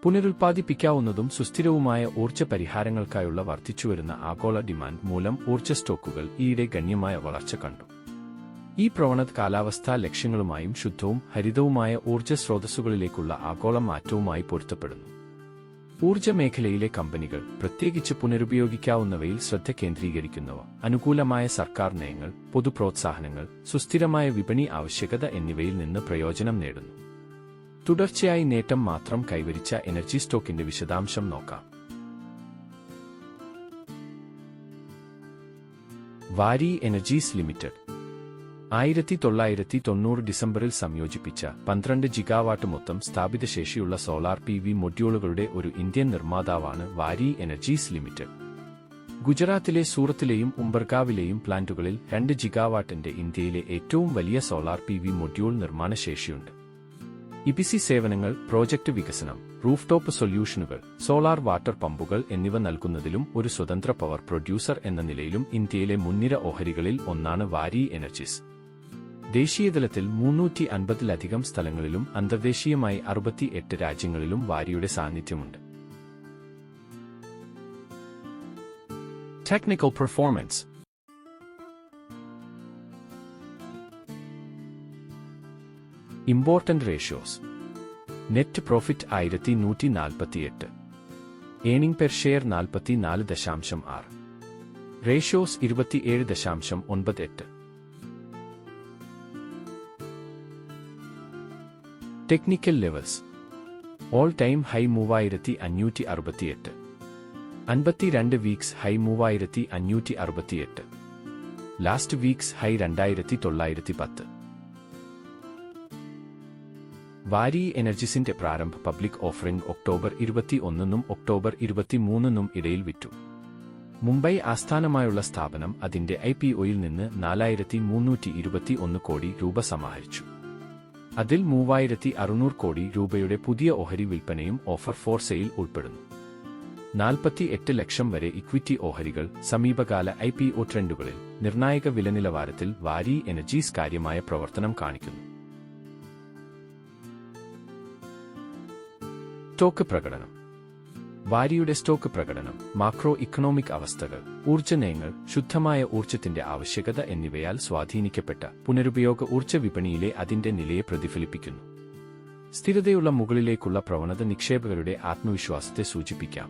പുനരുൽപ്പാദിപ്പിക്കാവുന്നതും സുസ്ഥിരവുമായ ഊർജ്ജ പരിഹാരങ്ങൾക്കായുള്ള വർദ്ധിച്ചുവരുന്ന ആഗോള ഡിമാൻഡ് മൂലം ഊർജ്ജ സ്റ്റോക്കുകൾ ഈയിടെ ഗണ്യമായ വളർച്ച കണ്ടു. ഈ പ്രവണത കാലാവസ്ഥാ ലക്ഷ്യങ്ങളുമായും ശുദ്ധവും ഹരിതവുമായ ഊർജ്ജ സ്രോതസ്സുകളിലേക്കുള്ള ആഗോള മാറ്റവുമായി പൊരുത്തപ്പെടുന്നു. ഊർജ്ജ മേഖലയിലെ കമ്പനികൾ, പ്രത്യേകിച്ച് പുനരുപയോഗിക്കാവുന്നവയിൽ ശ്രദ്ധ കേന്ദ്രീകരിക്കുന്നവ, അനുകൂലമായ സർക്കാർ നയങ്ങൾ, പൊതുപ്രോത്സാഹനങ്ങൾ, സുസ്ഥിരമായ വിപണി ആവശ്യകത എന്നിവയിൽ നിന്ന് പ്രയോജനം നേടുന്നു. തുടർച്ചയായി നേട്ടം മാത്രം കൈവരിച്ച എനർജി സ്റ്റോക്കിന്റെ വിശദാംശം നോക്കാം. വാരി എനർജീസ് ലിമിറ്റഡ് 1990 ഡിസംബറിൽ സംയോജിപ്പിച്ച 12 ജിഗാവാട്ട് മൊത്തം സ്ഥാപിത ശേഷിയുള്ള സോളാർ PV മൊഡ്യൂളുകളുടെ ഒരു ഇന്ത്യൻ നിർമ്മാതാവാണ് വാരി എനർജീസ് ലിമിറ്റഡ്. ഗുജറാത്തിലെ സൂറത്തിലെയും ഉംബർഗാവിലെയും പ്ലാന്റുകളിൽ 2 ജിഗാവാട്ടിന്റെ ഇന്ത്യയിലെ ഏറ്റവും വലിയ സോളാർ PV മൊഡ്യൂൾ നിർമ്മാണ ശേഷിയുണ്ട്. ഇപിസി സേവനങ്ങൾ, പ്രോജക്റ്റ് വികസനം, റൂഫ്ടോപ്പ് സൊല്യൂഷനുകൾ, സോളാർ വാട്ടർ പമ്പുകൾ എന്നിവ നൽകുന്നതിലും ഒരു സ്വതന്ത്ര പവർ പ്രൊഡ്യൂസർ എന്ന നിലയിലും ഇന്ത്യയിലെ മുൻനിര ഓഹരികളിൽ ഒന്നാണ് വാരി എനർജീസ്. ദേശീയതലത്തിൽ 350-ലധികം സ്ഥലങ്ങളിലും അന്തർദേശീയമായി 68 രാജ്യങ്ങളിലും വാരിയുടെ സാന്നിധ്യമുണ്ട്. Technical performance. Important ratios. Net profit 1148, earning per share 44.6, ratios 27.98. Technical levels. All time high 3568, 52 weeks high 3568, last weeks high 2910. Waaree എനർജീസിന്റെ പ്രാരംഭ പബ്ലിക് ഓഫറിംഗ് ഒക്ടോബർ 21 ഒക്ടോബർ 23 ഇടയിൽ വിറ്റു. മുംബൈ ആസ്ഥാനമായുള്ള സ്ഥാപനം അതിന്റെ IPOയിൽ നിന്ന് 4321 കോടി രൂപ സമാഹരിച്ചു. അതിൽ 3600 കോടി രൂപയുടെ പുതിയ ഓഹരി വിൽപ്പനയും ഓഫർ ഫോർ സെയിൽ ഉൾപ്പെടുന്നു. 48 ലക്ഷം വരെ ഇക്വിറ്റി ഓഹരികൾ. സമീപകാല IPO ട്രെൻഡുകളിൽ നിർണായക വിലനിലവാരത്തിൽ വാരി എനർജീസ് കാര്യമായ പ്രവർത്തനം കാണിക്കുന്നു. സ്റ്റോക്ക് പ്രകടനം. വാരിയുടെ സ്റ്റോക്ക് പ്രകടനം മാക്രോ ഇക്കണോമിക് അവസ്ഥകൾ, ഊർജ്ജ നയങ്ങൾ, ശുദ്ധമായ ഊർജ്ജത്തിന്റെ ആവശ്യകത എന്നിവയാൽ സ്വാധീനിക്കപ്പെട്ട പുനരുപയോഗ ഊർജ്ജ വിപണിയിലെ അതിന്റെ നിലയെ പ്രതിഫലിപ്പിക്കുന്നു. സ്ഥിരതയുള്ള മുകളിലേക്കുള്ള പ്രവണത നിക്ഷേപകരുടെ ആത്മവിശ്വാസത്തെ സൂചിപ്പിക്കാം.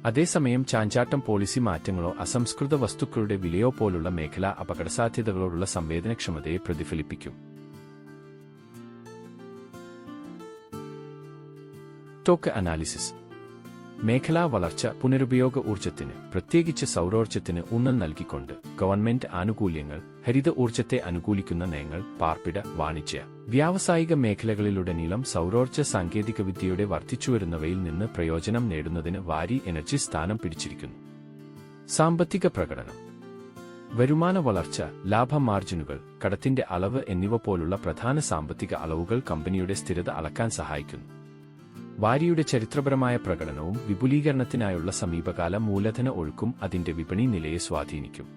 അതേസമയം ചാഞ്ചാട്ടം, പോളിസി മാറ്റങ്ങളോ അസംസ്കൃത വസ്തുക്കളുടെ വിലയോ പോലുള്ള മേഖലാ അപകടസാധ്യതകളോടുള്ള സംവേദനക്ഷമതയെ പ്രതിഫലിപ്പിക്കും. Stock analysis. മേഖലാ വളർച്ച, പുനരുപയോഗ ഊർജ്ജത്തിന്, പ്രത്യേകിച്ച് സൗരോർജ്ജത്തിന് ഊന്നൽ നൽകിക്കൊണ്ട് ഗവൺമെന്റ് ആനുകൂല്യങ്ങൾ, ഹരിത ഊർജ്ജത്തെ അനുകൂലിക്കുന്ന നയങ്ങൾ, പാർപ്പിട, വാണിജ്യ, വ്യാവസായിക മേഖലകളിലുടനീളം സൗരോർജ്ജ സാങ്കേതികവിദ്യയുടെ വർദ്ധിച്ചുവരുന്നവയിൽ നിന്ന് പ്രയോജനം നേടുന്നതിന് വാരി എനർജി സ്ഥാനം പിടിച്ചിരിക്കുന്നു. സാമ്പത്തിക പ്രകടനം. വരുമാന വളർച്ച, ലാഭ മാർജിനുകൾ, കടത്തിന്റെ അളവ് എന്നിവ പോലുള്ള പ്രധാന സാമ്പത്തിക അളവുകൾ കമ്പനിയുടെ സ്ഥിരത അളക്കാൻ സഹായിക്കുന്നു. വാരിയുടെ ചരിത്രപരമായ പ്രകടനവും വിപുലീകരണത്തിനായുള്ള സമീപകാല മൂലധന ഒഴുക്കും അതിന്റെ വിപണി നിലയെ സ്വാധീനിക്കും.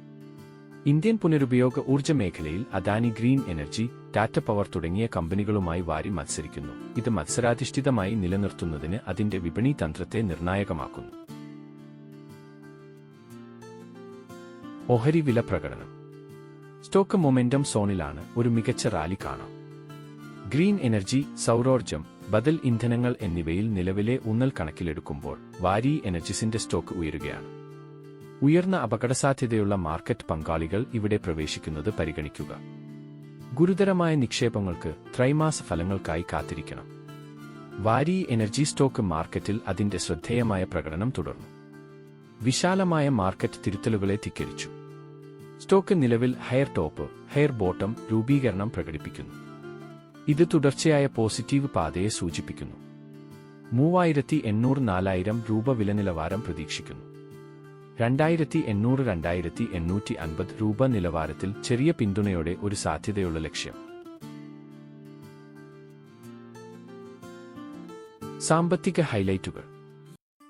ഇന്ത്യൻ പുനരുപയോഗ ഊർജ്ജ മേഖലയിൽ Adani green energy, Tata power തുടങ്ങിയ കമ്പനികളുമായി വാരി മത്സരിക്കുന്നു. ഇത് മത്സരാധിഷ്ഠിതമായി നിലനിർത്തുന്നതിന് അതിന്റെ വിപണി തന്ത്രത്തെ നിർണായകമാക്കുന്നു. ഓഹരി വില പ്രകടനം. സ്റ്റോക്ക് മൊമെന്റം സോണിലാണ്. ഒരു മികച്ച റാലി കാണാം. ഗ്രീൻ എനർജി, സൗരോർജ്ജം, ബദൽ ഇന്ധനങ്ങൾ എന്നിവയിൽ നിലവിലെ ഊന്നൽ കണക്കിലെടുക്കുമ്പോൾ വാരി എനർജീസിന്റെ സ്റ്റോക്ക് ഉയരുകയാണ്. ഉയർന്ന അപകടസാധ്യതയുള്ള മാർക്കറ്റ് പങ്കാളികൾ ഇവിടെ പ്രവേശിക്കുന്നത് പരിഗണിക്കുക. ഗുരുതരമായ നിക്ഷേപങ്ങൾക്ക് ത്രൈമാസ ഫലങ്ങൾക്കായി കാത്തിരിക്കണം. വാരി എനർജി സ്റ്റോക്ക് മാർക്കറ്റിൽ അതിന്റെ ശ്രദ്ധേയമായ പ്രകടനം തുടർന്നു. വിശാലമായ മാർക്കറ്റ് തിരുത്തലുകളെ ധിക്കരിച്ചു. സ്റ്റോക്ക് നിലവിൽ ഹയർ ടോപ്പ്, ഹയർ ബോട്ടം രൂപീകരണം പ്രകടിപ്പിക്കുന്നു. ഇത് തുടർച്ചയായ പോസിറ്റീവ് പാതയെ സൂചിപ്പിക്കുന്നു. 3800-4000 രൂപ വിലനിലവാരം പ്രതീക്ഷിക്കുന്നു. 2800-2850 രൂപ നിലവാരത്തിൽ ചെറിയ പിന്തുണയോടെ ഒരു സാധ്യതയുള്ള ലക്ഷ്യം. സാമ്പത്തിക ഹൈലൈറ്റുകൾ.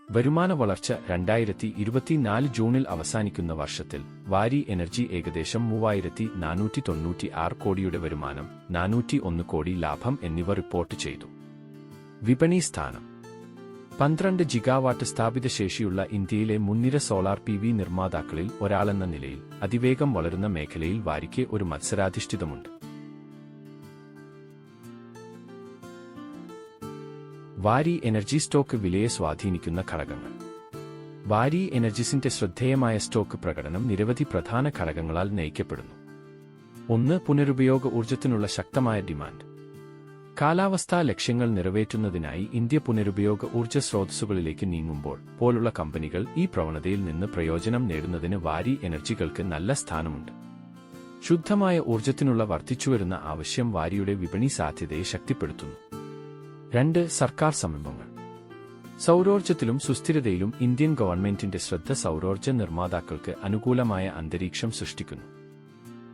വരുമാന വളർച്ച. 2024 ജൂണിൽ അവസാനിക്കുന്ന വർഷത്തിൽ വാരി എനർജി ഏകദേശം 3496 കോടിയുടെ വരുമാനം, 401 കോടി ലാഭം എന്നിവ റിപ്പോർട്ട് ചെയ്തു. വിപണി സ്ഥാനം. 12 ജിഗാവാട്ട് സ്ഥാപിത ശേഷിയുള്ള ഇന്ത്യയിലെ മുൻനിര സോളാർ PV നിർമ്മാതാക്കളിൽ ഒരാളെന്ന നിലയിൽ അതിവേഗം വളരുന്ന മേഖലയിൽ വാരിക്ക് ഒരു മത്സരാധിഷ്ഠിതമുണ്ട്. വാരി എനർജി സ്റ്റോക്ക് വിലയെ സ്വാധീനിക്കുന്ന ഘടകങ്ങൾ. വാരി എനർജിസിന്റെ ശ്രദ്ധേയമായ സ്റ്റോക്ക് പ്രകടനം നിരവധി പ്രധാന ഘടകങ്ങളാൽ നയിക്കപ്പെടുന്നു. 1. പുനരുപയോഗ ഊർജ്ജത്തിനുള്ള ശക്തമായ ഡിമാൻഡ്. കാലാവസ്ഥാ ലക്ഷ്യങ്ങൾ നിറവേറ്റുന്നതിനായി ഇന്ത്യ പുനരുപയോഗ ഊർജ്ജ സ്രോതസ്സുകളിലേക്ക് നീങ്ങുമ്പോൾ പോലുള്ള കമ്പനികൾ ഈ പ്രവണതയിൽ നിന്ന് പ്രയോജനം നേടുന്നതിന് വാരി എനർജികൾക്ക് നല്ല സ്ഥാനമുണ്ട്. ശുദ്ധമായ ഊർജ്ജത്തിനുള്ള വർദ്ധിച്ചുവരുന്ന ആവശ്യം വാരിയുടെ വിപണി സാധ്യതയെ ശക്തിപ്പെടുത്തുന്നു. 2. സർക്കാർ സംരംഭങ്ങൾ. സൗരോർജ്ജത്തിലും സുസ്ഥിരതയിലും ഇന്ത്യൻ ഗവൺമെന്റിന്റെ ശ്രദ്ധ സൗരോർജ്ജ നിർമ്മാതാക്കൾക്ക് അനുകൂലമായ അന്തരീക്ഷം സൃഷ്ടിക്കുന്നു.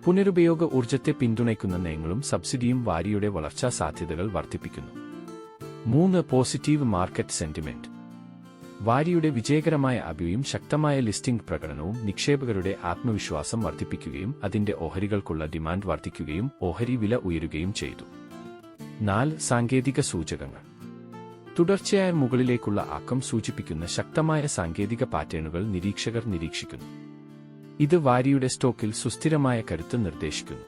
പുനരുപയോഗ ഊർജ്ജത്തെ പിന്തുണയ്ക്കുന്ന നയങ്ങളും സബ്സിഡിയും വാരിയുടെ വളർച്ചാ സാധ്യതകൾ വർദ്ധിപ്പിക്കുന്നു. 3. Positive market sentiment. വാരിയുടെ വിജയകരമായ അഭിയും ശക്തമായ ലിസ്റ്റിംഗ് പ്രകടനവും നിക്ഷേപകരുടെ ആത്മവിശ്വാസം വർദ്ധിപ്പിക്കുകയും അതിന്റെ ഓഹരികൾക്കുള്ള ഡിമാൻഡ് വർദ്ധിക്കുകയും ഓഹരി വില ഉയരുകയും ചെയ്തു. 4. സാങ്കേതിക സൂചകങ്ങൾ. തുടർച്ചയായ മുകളിലേക്കുള്ള ആക്കം സൂചിപ്പിക്കുന്ന ശക്തമായ സാങ്കേതിക പാറ്റേണുകൾ നിരീക്ഷകർ നിരീക്ഷിക്കുന്നു. ഇത് വാരിയുടെ സ്റ്റോക്കിൽ സുസ്ഥിരമായ കരുത്ത് നിർദ്ദേശിക്കുന്നു.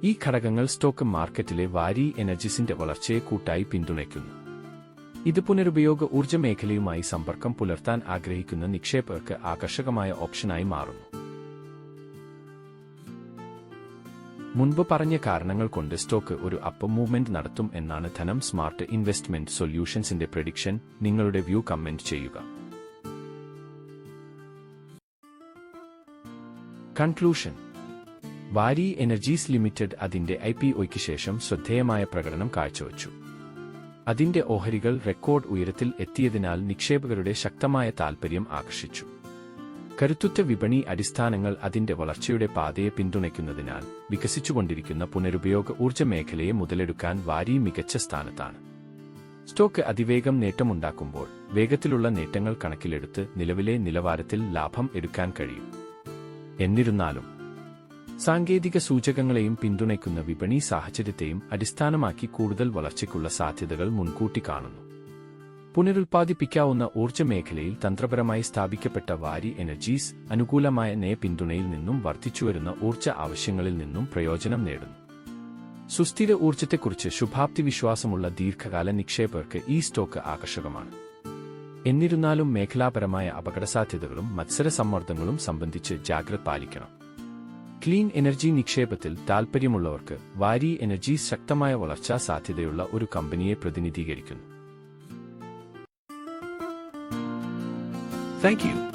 ഈ ഘടകങ്ങൾ സ്റ്റോക്ക് മാർക്കറ്റിലെ വാരി എനർജിസിന്റെ വളർച്ചയെ കൂട്ടായി പിന്തുണയ്ക്കുന്നു. ഇത് പുനരുപയോഗ ഊർജ്ജ മേഖലയുമായി സമ്പർക്കം പുലർത്താൻ ആഗ്രഹിക്കുന്ന നിക്ഷേപകർക്ക് ആകർഷകമായ ഓപ്ഷനായി മാറുന്നു. മുൻപ് പറഞ്ഞ കാരണങ്ങൾ കൊണ്ട് സ്റ്റോക്ക് ഒരു അപ്പ് മൂവ്മെന്റ് നടത്തും എന്നാണ് ധനം സ്മാർട്ട് ഇൻവെസ്റ്റ്മെന്റ് സൊല്യൂഷൻസിന്റെ പ്രഡിക്ഷൻ. നിങ്ങളുടെ വ്യൂ കമന്റ് ചെയ്യുക. കൺക്ലൂഷൻ. വാരി എനർജീസ് ലിമിറ്റഡ് അതിന്റെ IPOയ്ക്ക് ശേഷം ശ്രദ്ധേയമായ പ്രകടനം കാഴ്ചവച്ചു. അതിന്റെ ഓഹരികൾ റെക്കോർഡ് ഉയരത്തിൽ എത്തിയതിനാൽ നിക്ഷേപകരുടെ ശക്തമായ താൽപര്യം ആകർഷിച്ചു. കരുത്തുറ്റ വിപണി അടിസ്ഥാനങ്ങൾ അതിന്റെ വളർച്ചയുടെ പാതയെ പിന്തുണയ്ക്കുന്നതിനാൽ വികസിച്ചുകൊണ്ടിരിക്കുന്ന പുനരുപയോഗ ഊർജ്ജ മേഖലയെ മുതലെടുക്കാൻ വാരി മികച്ച സ്ഥാനത്താണ്. സ്റ്റോക്ക് അതിവേഗം നേട്ടമുണ്ടാക്കുമ്പോൾ വേഗത്തിലുള്ള നേട്ടങ്ങൾ കണക്കിലെടുത്ത് നിലവിലെ നിലവാരത്തിൽ ലാഭം എടുക്കാൻ കഴിയും. എന്നിരുന്നാലും സാങ്കേതിക സൂചകങ്ങളെയും പിന്തുണയ്ക്കുന്ന വിപണി സാഹചര്യത്തെയും അടിസ്ഥാനമാക്കി കൂടുതൽ വളർച്ചയ്ക്കുള്ള സാധ്യതകൾ മുൻകൂട്ടി കാണുന്നു. പുനരുൽപ്പാദിപ്പിക്കാവുന്ന ഊർജ്ജ മേഖലയിൽ തന്ത്രപരമായി സ്ഥാപിക്കപ്പെട്ട വാരി എനർജീസ് അനുകൂലമായ നയ പിന്തുണയിൽ നിന്നും വർദ്ധിച്ചുവരുന്ന ഊർജ്ജ ആവശ്യങ്ങളിൽ നിന്നും പ്രയോജനം നേടുന്നു. സുസ്ഥിര ഊർജ്ജത്തെക്കുറിച്ച് ശുഭാപ്തി വിശ്വാസമുള്ള ദീർഘകാല നിക്ഷേപകർക്ക് ഈ സ്റ്റോക്ക് ആകർഷകമാണ്. എന്നിരുന്നാലും മേഖലാപരമായ അപകടസാധ്യതകളും മത്സര സമ്മർദ്ദങ്ങളും സംബന്ധിച്ച് ജാഗ്രത പാലിക്കണം. ക്ലീൻ എനർജി നിക്ഷേപത്തിൽ താൽപ്പര്യമുള്ളവർക്ക് വാരി എനർജീസ് ശക്തമായ വളർച്ചാ സാധ്യതയുള്ള ഒരു കമ്പനിയെ പ്രതിനിധീകരിക്കുന്നു. Thank you.